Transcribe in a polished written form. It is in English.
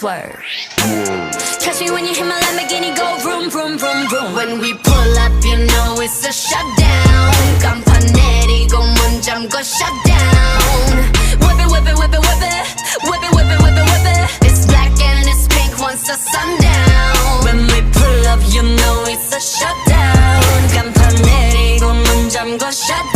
swerve. Catch me when you hear my Lamborghini go vroom, vroom, vroom, vroom. When we pull up, you know it's a shutdown. Campanerico, munjamgo shutdown. Whip it, whip it, whip it, whip it. Whip it, whip it, whip it, whip it. It's black and it's pink once the sundown. When we pull up, you know it's a shutdown. Campanerico, munjamgo shutdown.